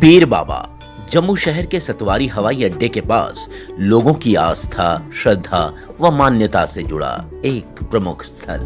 पीर बाबा जम्मू शहर के सतवारी हवाई अड्डे के पास लोगों की आस्था, श्रद्धा व मान्यता से जुड़ा एक प्रमुख स्थल।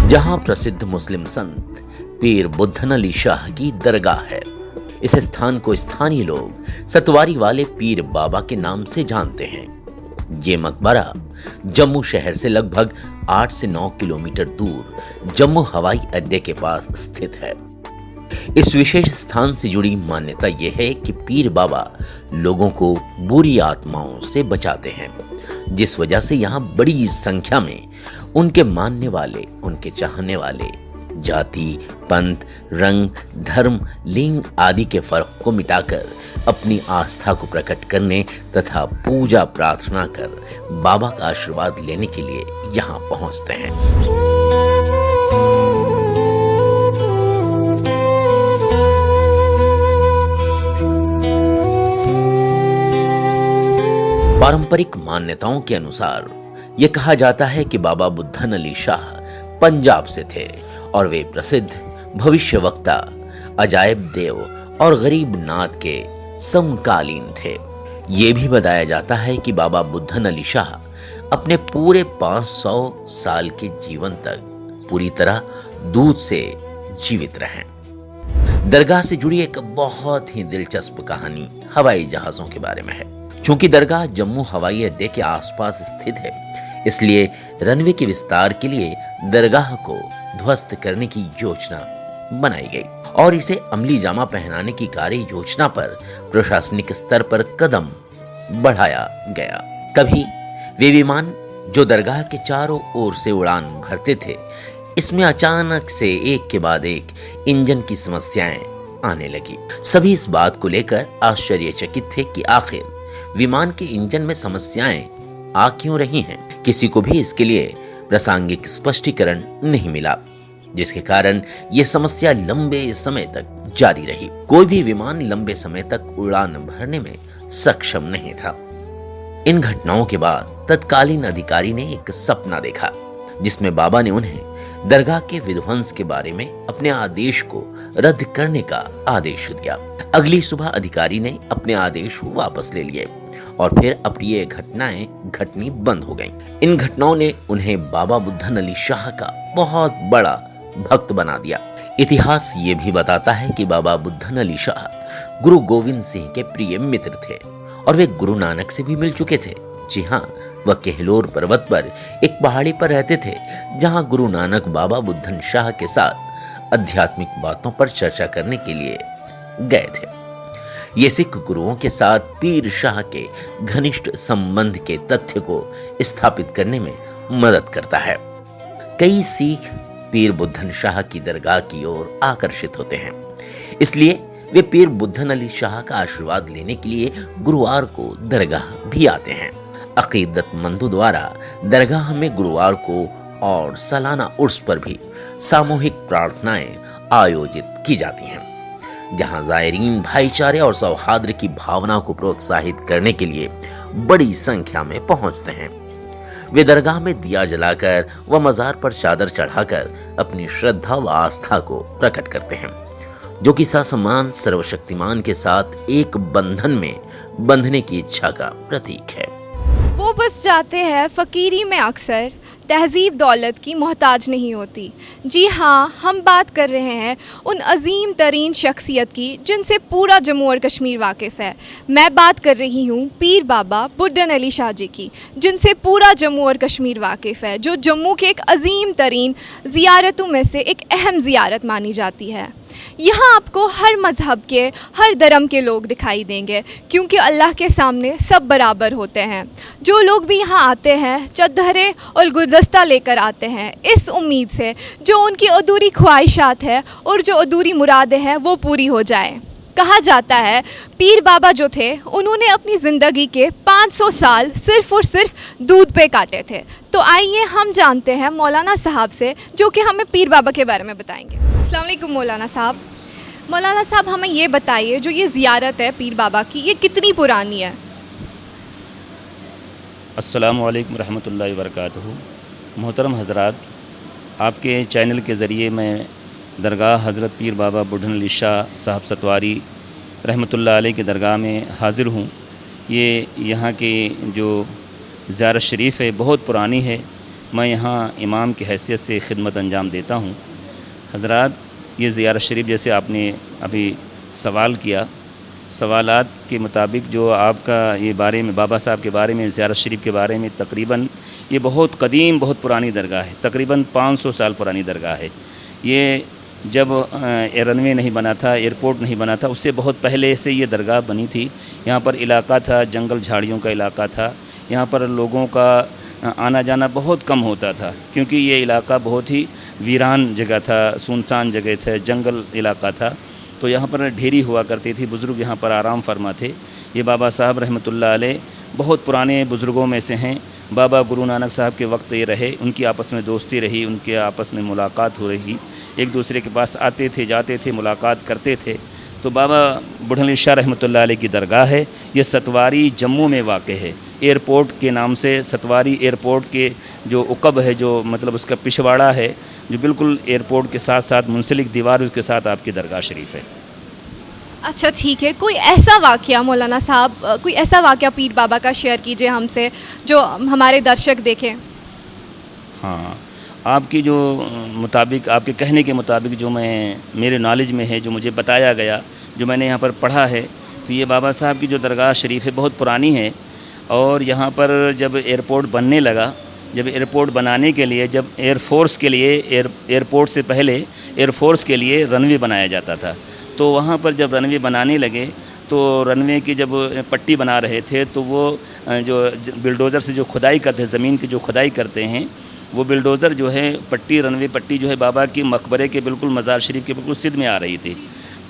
जहां प्रसिद्ध मुस्लिम संत पीर बुद्दन अली शाह की दरगाह है। इस स्थान को स्थानीय लोग सतवारी वाले पीर बाबा के नाम से जानते हैं। ये मकबरा जम्मू शहर से लगभग 8 से 9 किलोमीटर दूर जम्मू हवाई अड्डे के पास स्थित है। इस विशेष स्थान से जुड़ी मान्यता यह है कि पीर बाबा लोगों को बुरी आत्माओं से बचाते हैं, जिस वजह से यहाँ बड़ी संख्या में उनके मानने वाले, उनके चाहने वाले जाति, पंथ, रंग, धर्म, लिंग आदि के फर्क को मिटाकर अपनी आस्था को प्रकट करने तथा पूजा प्रार्थना कर बाबा का आशीर्वाद लेने के लिए यहाँ पहुँचते हैं। पारंपरिक मान्यताओं के अनुसार यह कहा जाता है कि बाबा बुद्दन अली शाह पंजाब से थे और वे प्रसिद्ध भविष्यवक्ता, अजायब देव और गरीब नाथ के समकालीन थे। ये भी बताया जाता है कि बाबा बुद्दन अली शाह अपने पूरे 500 साल के जीवन तक पूरी तरह दूध से जीवित रहे। दरगाह से जुड़ी एक बहुत ही दिलचस्प कहानी हवाई जहाजों के बारे में है। चूंकि दरगाह जम्मू हवाई अड्डे के आसपास स्थित है, इसलिए रनवे के विस्तार के लिए दरगाह को ध्वस्त करने की योजना बनाई गई और इसे अमली जामा पहनाने की कार्य योजना पर प्रशासनिक स्तर पर कदम बढ़ाया गया। कभी वे विमान जो दरगाह के चारों ओर से उड़ान भरते थे, इसमें अचानक से एक के बाद एक इंजन की समस्याएं आने लगी। सभी इस बात को लेकर आश्चर्यचकित थे कि आखिर विमान के इंजन में समस्याएं आ क्यों रही हैं। किसी को भी इसके लिए प्रासंगिक स्पष्टीकरण नहीं मिला, जिसके कारण यह समस्या लंबे समय तक जारी रही। कोई भी विमान लंबे समय तक उड़ान भरने में सक्षम नहीं था। इन घटनाओं के बाद तत्कालीन अधिकारी ने एक सपना देखा, जिसमें बाबा ने उन्हें दरगाह के विध्वंस के बारे में अपने आदेश को रद्द करने का आदेश दिया। अगली सुबह अधिकारी ने अपने आदेश वापस ले लिए और फिर अप्रिय घटनाएं घटनी बंद हो गईं। इन घटनाओं ने उन्हें बाबा बुद्दन अली शाह का बहुत बड़ा भक्त बना दिया। इतिहास ये भी बताता है कि बाबा बुद्दन अली शाह गुरु गोविंद सिंह के प्रिय मित्र थे और वे गुरु नानक से भी मिल चुके थे। जी हाँ, वह केहलोर पर्वत पर एक पहाड़ी पर रहते थे, जहां गुरु नानक बाबा बुद्दन शाह के साथ आध्यात्मिक बातों पर चर्चा करने के लिए गए थे। ये सिख गुरुओं के साथ पीर शाह के घनिष्ठ संबंध के तथ्य को स्थापित करने में मदद करता है। कई सिख पीर बुद्दन शाह की दरगाह की ओर आकर्षित होते हैं, इसलिए वे पीर बुद्दन अली शाह का आशीर्वाद लेने के लिए गुरुवार को दरगाह भी आते हैं। अकीदतमंदों द्वारा दरगाह में गुरुवार को और सालाना उर्स पर भी सामूहिक प्रार्थनाएं आयोजित की जाती हैं, जहां जायरीन भाईचारे और सौहार्द की भावना को प्रोत्साहित करने के लिए बड़ी संख्या में पहुंचते हैं। वे दरगाह में दिया जलाकर व मजार पर चादर चढ़ाकर अपनी श्रद्धा व आस्था को प्रकट करते हैं, जो कि ससमान सर्वशक्तिमान के साथ एक बंधन में बंधने की इच्छा का प्रतीक है। वो बस जाते हैं फकीरी में, अक्सर तहजीब दौलत की मोहताज नहीं होती। जी हाँ, हम बात कर रहे हैं उन अजीम तरीन शख्सियत की जिनसे पूरा जम्मू और कश्मीर वाकिफ़ है। मैं बात कर रही हूँ पीर बाबा बुद्दन अली शाह जी की, जिनसे पूरा जम्मू और कश्मीर वाकिफ़ है, जो जम्मू के एक अजीम तरीन ज़ियारतों में से एक अहम ज़ियारत मानी जाती है। यहाँ आपको हर मज़हब के, हर धर्म के लोग दिखाई देंगे, क्योंकि अल्लाह के सामने सब बराबर होते हैं। जो लोग भी यहाँ आते हैं, चद्दरे और गुलदस्ता लेकर आते हैं, इस उम्मीद से जो उनकी अधूरी ख्वाहिशात है और जो अधूरी मुरादें हैं वो पूरी हो जाए। कहा जाता है पीर बाबा जो थे, उन्होंने अपनी ज़िंदगी के 500 साल सिर्फ़ और सिर्फ दूध पे काटे थे। तो आइए हम जानते हैं मौलाना साहब से, जो कि हमें पीर बाबा के बारे में बताएंगे। अस्सलाम वालेकुम मौलाना साहब। मौलाना साहब, हमें ये बताइए, जो ये ज़ियारत है पीर बाबा की, ये कितनी पुरानी है? अस्सलामु अलैकुम रहमतुल्लाहि व बरकातुहू। मोहतरम हज़रात, आपके चैनल के ज़रिए मैं दरगाह हज़रत पीर बाबा बुढ़न अली शाह साहब सतवारी रहमतुल्लाह अलैह की दरगाह में हाज़िर हूँ। ये यहाँ की जो ज़ियारत शरीफ है बहुत पुरानी है। मैं यहाँ इमाम की हैसियत से खिदमत अंजाम देता हूँ। हज़रात, ये ज़ियारत शरीफ जैसे आपने अभी सवाल किया, सवालात के मुताबिक जो आपका ये बारे में बाबा साहब के बारे में ज़ियारत शरीफ के बारे में तकरीबन ये बहुत कदीम बहुत पुरानी दरगाह है, तकरीबन 500 साल पुरानी दरगाह है। ये जब रनवे नहीं बना था, एयरपोर्ट नहीं बना था, उससे बहुत पहले से ये दरगाह बनी थी। यहाँ पर इलाका था, जंगल झाड़ियों का इलाका था। यहाँ पर लोगों का आना जाना बहुत कम होता था क्योंकि ये इलाका बहुत ही वीरान जगह था, सुनसान जगह था, जंगल इलाका था। तो यहाँ पर ढेरी हुआ करती थी, बुज़ुर्ग यहाँ पर आराम फरमा थे। ये बाबा साहब रहमतुल्लाह अलैह बहुत पुराने बुज़ुर्गों में से हैं। बाबा गुरु नानक साहब के वक्त ये रहे, उनकी आपस में दोस्ती रही, उनके आपस में मुलाकात हो रही, एक दूसरे के पास आते थे, जाते थे, मुलाकात करते थे। तो बाबा बुढ़न अली शाह रहमतुल्लाह अलैह की दरगाह है। ये सतवारी जम्मू में वाक़ है। एयरपोर्ट के नाम से सतवारी एयरपोर्ट के जो उकब है, जो मतलब उसका पिछवाड़ा है, जो बिल्कुल एयरपोर्ट के साथ साथ मुंसलिक दीवार, उसके साथ आपकी दरगाह शरीफ है। अच्छा, ठीक है। कोई ऐसा वाक़या मौलाना साहब, कोई ऐसा वाक़या पीर बाबा का शेयर कीजिए हमसे जो हमारे दर्शक देखें। हाँ, आपकी जो मुताबिक, आपके कहने के मुताबिक जो मेरे नॉलेज में है, जो मुझे बताया गया, जो मैंने यहाँ पर पढ़ा है, तो ये बाबा साहब की जो दरगाह शरीफ है बहुत पुरानी है। और यहाँ पर जब एयरपोर्ट बनने लगा, जब एयरपोर्ट बनाने के लिए, जब एयरफोर्स के लिए एयरपोर्ट से पहले एयरफोर्स के लिए रनवे बनाया जाता था, तो वहाँ पर जब रनवे बनाने लगे तो रनवे की जब पट्टी बना रहे थे तो वो जो बिल्डोज़र से जो खुदाई करते हैं, ज़मीन की जो खुदाई करते हैं, वो बिल्डोज़र जो है पट्टी, रनवे पट्टी जो है बाबा की मकबरे के बिल्कुल मज़ार शरीफ के बिल्कुल सिद्ध में आ रही थी।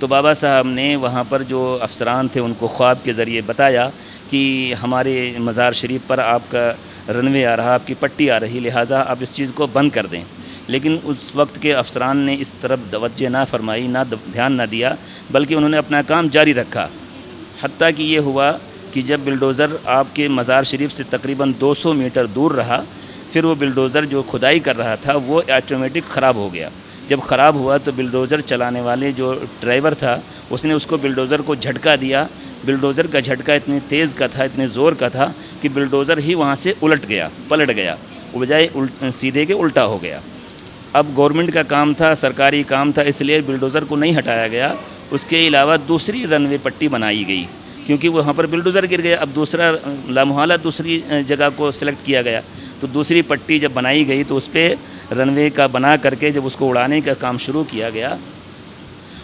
तो बाबा साहब ने वहाँ पर जो अफसरान थे उनको ख्वाब के ज़रिए बताया कि हमारे मज़ार शरीफ पर आपका रनवे आ रहा, आपकी पट्टी आ रही, लिहाजा आप इस चीज़ को बंद कर दें। लेकिन उस वक्त के अफसरान ने इस तरफ तवज्जो ना फरमाई, ना ध्यान ना दिया, बल्कि उन्होंने अपना काम जारी रखा। हत्ता कि ये हुआ कि जब बिल्डोज़र आपके मज़ार शरीफ से तकरीबन 200 मीटर दूर रहा, फिर वो बिल्डोज़र जो खुदाई कर रहा था वो ऑटोमेटिक ख़राब हो गया। जब ख़राब हुआ तो बिल्डोज़र चलाने वाले जो ड्राइवर था उसने उसको बिल्डोज़र को झटका दिया। बिल्डोज़र का झटका इतने तेज़ का था, इतने ज़ोर का था कि बिल्डोज़र ही वहाँ से उलट गया, पलट गया, बजाय सीधे के उल्टा हो गया। अब गवर्नमेंट का काम था, सरकारी काम था, इसलिए बिल्डोज़र को नहीं हटाया गया। उसके अलावा दूसरी रनवे पट्टी बनाई गई क्योंकि वहाँ पर बिल्डोज़र गिर गया। अब दूसरा लामुहाला दूसरी जगह को सिलेक्ट किया गया। तो दूसरी पट्टी जब बनाई गई तो उस पर रनवे का बना करके जब उसको उड़ाने का काम शुरू किया गया,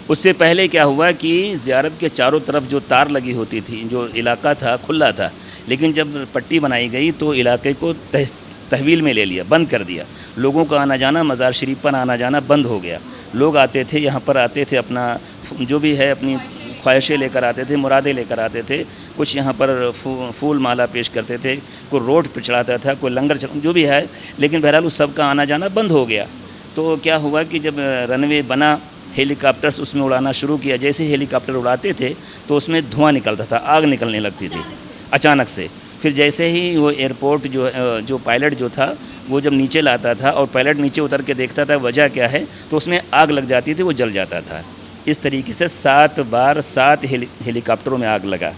उससे पहले क्या हुआ कि ज़ियारत के चारों तरफ जो तार लगी होती थी, जो इलाका था खुला था, लेकिन जब पट्टी बनाई गई तो इलाके को तहवील में ले लिया, बंद कर दिया। लोगों का आना जाना, मज़ार शरीफ पर आना जाना बंद हो गया। लोग आते थे, यहाँ पर आते थे, अपना जो भी है अपनी ख्वाहिशें लेकर आते थे, मुरादें लेकर आते थे। कुछ यहाँ पर फूल माला पेश करते थे, कोई रोड पर चढ़ाता था, कोई लंगर जो भी है, लेकिन बहरहाल उस सब का आना जाना बंद हो गया। तो क्या हुआ कि जब रनवे बना, हेलीकॉप्टर्स उसमें उड़ाना शुरू किया। जैसे हेलीकॉप्टर उड़ाते थे तो उसमें धुआं निकलता था, आग निकलने लगती थी अचानक से। फिर जैसे ही वो एयरपोर्ट जो पायलट जो था वो जब नीचे लाता था और पायलट नीचे उतर के देखता था वजह क्या है, तो उसमें आग लग जाती थी, वो जल जाता था। इस तरीके से 7 बार 7 हेलीकॉप्टरों में आग लगा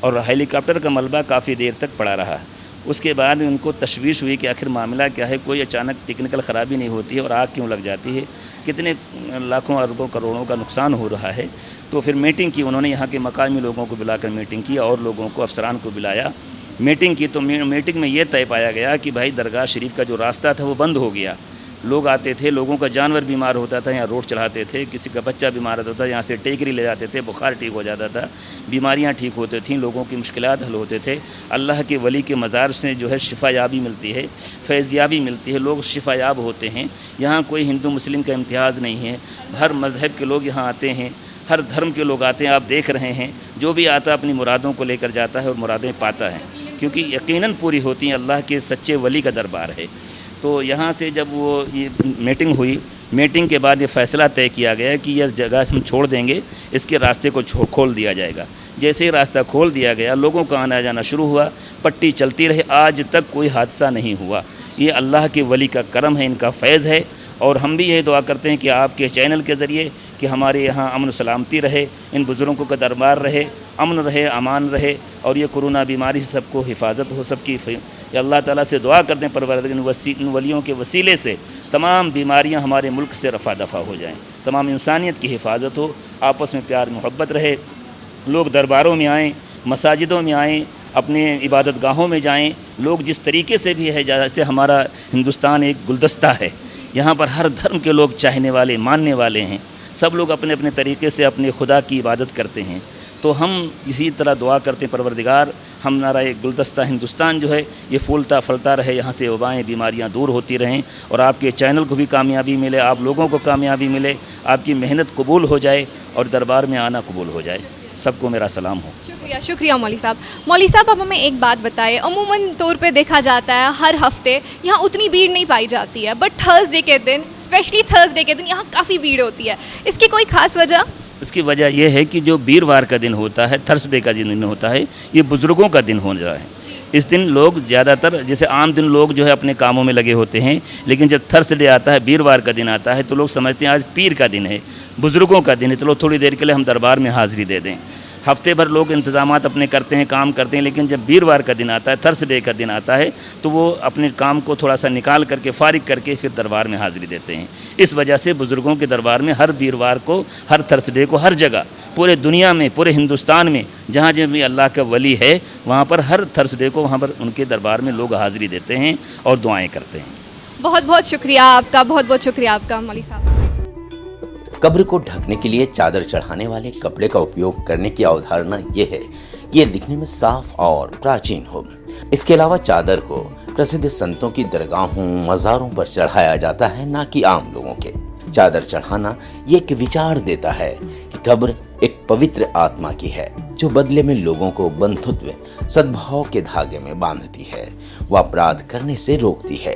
और हेलीकॉप्टर का मलबा काफ़ी देर तक पड़ा रहा। उसके बाद उनको तशवीश हुई कि आखिर मामला क्या है, कोई अचानक टेक्निकल ख़राबी नहीं होती है और आग क्यों लग जाती है, कितने लाखों अरबों करोड़ों का नुकसान हो रहा है। तो फिर मीटिंग की उन्होंने, यहाँ के मकामी लोगों को बुलाकर मीटिंग की और लोगों को, अफसरान को बुलाया, मीटिंग की। तो मीटिंग में ये तय पाया गया कि भाई दरगाह शरीफ का जो रास्ता था वो बंद हो गया। लोग आते थे, लोगों का जानवर बीमार होता था, यहाँ रोड चढ़ाते थे, किसी का बच्चा बीमार होता था, यहाँ से टेकरी ले जाते थे, बुखार ठीक हो जाता था, बीमारियाँ ठीक होती थीं, लोगों की मुश्किलात हल होते थे। अल्लाह के वली के मज़ार से जो है शिफायाबी मिलती है, फैज़याबी मिलती है, लोग शिफायाब होते हैं। यहाँ कोई हिंदू मुस्लिम का इम्तियाज़ नहीं है, हर मज़हब के लोग यहाँ आते हैं, हर धर्म के लोग आते हैं। आप देख रहे हैं, जो भी आता अपनी मुरादों को लेकर जाता है और मुरादें पाता है, क्योंकि यकीनन पूरी होती हैं। अल्लाह के सच्चे वली का दरबार है। तो यहाँ से जब वो ये मीटिंग हुई, मीटिंग के बाद ये फ़ैसला तय किया गया कि यह जगह हम छोड़ देंगे, इसके रास्ते को खोल दिया जाएगा। जैसे ही रास्ता खोल दिया गया, लोगों का आना जाना शुरू हुआ, पट्टी चलती रही, आज तक कोई हादसा नहीं हुआ। ये अल्लाह के वली का करम है, इनका फैज़ है। और हम भी यही दुआ करते हैं कि आपके चैनल के ज़रिए कि हमारे यहाँ अमन सलामती रहे, इन बुज़ुर्गों का दरबार रहे, अमन रहे, अमान रहे, और ये कोरोना बीमारी से सबको हिफाजत हो सबकी। या अल्लाह ताला से दुआ करते हैं परवरदिगार इन वलियों के वसीले से तमाम बीमारियाँ हमारे मुल्क से रफ़ा दफ़ा हो जाएँ, तमाम इंसानियत की हिफाजत हो, आपस में प्यार मोहब्बत रहे, लोग दरबारों में आएँ, मसाजिदों में आएँ, अपने इबादत गाहों में जाएँ। लोग जिस तरीके से भी है, जैसे हमारा हिंदुस्तान एक गुलदस्ता है, यहाँ पर हर धर्म के लोग चाहने वाले, मानने वाले हैं, सब लोग अपने अपने तरीके से अपने खुदा की इबादत करते हैं। तो हम इसी तरह दुआ करते हैं परवरदिगार हमारा एक गुलदस्ता हिंदुस्तान जो है ये फूलता फलता रहे, यहाँ से वबाएँ बीमारियाँ दूर होती रहें, और आपके चैनल को भी कामयाबी मिले, आप लोगों को कामयाबी मिले, आपकी मेहनत कबूल हो जाए और दरबार में आना कबूल हो जाए। सबको मेरा सलाम हो। शुक्रिया, शुक्रिया मौली साहब। मौली साहब, आप हमें एक बात बताइए, अमूमन तौर पे देखा जाता है हर हफ्ते यहाँ उतनी भीड़ नहीं पाई जाती है, बट थर्सडे के दिन, स्पेशली थर्सडे के दिन यहाँ काफ़ी भीड़ होती है, इसकी कोई ख़ास वजह? इसकी वजह यह है कि जो वीरवार का दिन होता है, थर्सडे का दिन होता है, ये बुज़ुर्गों का दिन हो रहा है। इस दिन लोग ज़्यादातर, जैसे आम दिन लोग जो है अपने कामों में लगे होते हैं, लेकिन जब थर्सडे आता है, वीरवार का दिन आता है, तो लोग समझते हैं आज पीर का दिन है, बुज़ुर्गों का दिन है, चलो थोड़ी देर के लिए हम दरबार में हाज़िरी दे दें। हफ्ते भर लोग इंतज़ामात अपने करते हैं, काम करते हैं, लेकिन जब वीरवार का दिन आता है, थर्सडे का दिन आता है, तो वो अपने काम को थोड़ा सा निकाल करके, फारिग करके फिर दरबार में हाज़िरी देते हैं। इस वजह से बुज़ुर्गों के दरबार में हर वीरवार को, हर थर्सडे को, हर जगह पूरे दुनिया में, पूरे हिंदुस्तान में जहाँ जहाँ भी अल्लाह का वली है, वहाँ पर हर थर्सडे को वहाँ पर उनके दरबार में लोग हाज़िरी देते हैं और दुआएँ करते हैं। बहुत बहुत शुक्रिया आपका, बहुत बहुत शुक्रिया आपका मौली साहब। कब्र को ढकने के लिए चादर चढ़ाने वाले कपड़े का उपयोग करने की अवधारणा ये है कि यह दिखने में साफ और प्राचीन हो। इसके अलावा चादर को प्रसिद्ध संतों की दरगाहों, मज़ारों पर चढ़ाया जाता है, ना कि आम लोगों के। चादर चढ़ाना ये एक विचार देता है कि कब्र एक पवित्र आत्मा की है, जो बदले में लोगों को बंधुत्व, सद्भाव के धागे में बांधती है, वह अपराध करने से रोकती है,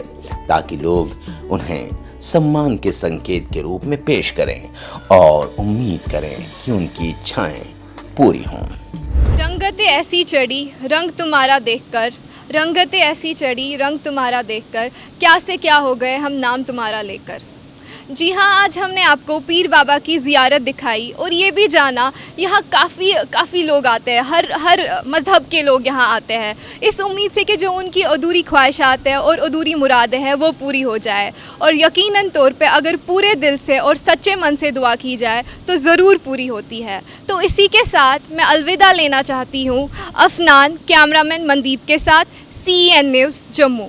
ताकि लोग उन्हें सम्मान के संकेत के रूप में पेश करें और उम्मीद करें कि उनकी इच्छाएं पूरी हों। रंगतें ऐसी चढ़ी रंग तुम्हारा देखकर, रंगतें ऐसी चढ़ी रंग तुम्हारा देखकर, क्या से क्या हो गए हम नाम तुम्हारा लेकर। जी हाँ, आज हमने आपको पीर बाबा की ज़ियारत दिखाई और ये भी जाना यहाँ काफ़ी लोग आते हैं, हर मज़हब के लोग यहाँ आते हैं, इस उम्मीद से कि जो उनकी अधूरी ख्वाहिशात है और अधूरी मुरादें हैं वो पूरी हो जाए। और यकीनन तौर पे अगर पूरे दिल से और सच्चे मन से दुआ की जाए तो ज़रूर पूरी होती है। तो इसी के साथ मैं अलविदा लेना चाहती हूँ अफनान, कैमरामैन मनदीप के साथ, CN न्यूज़ जम्मू।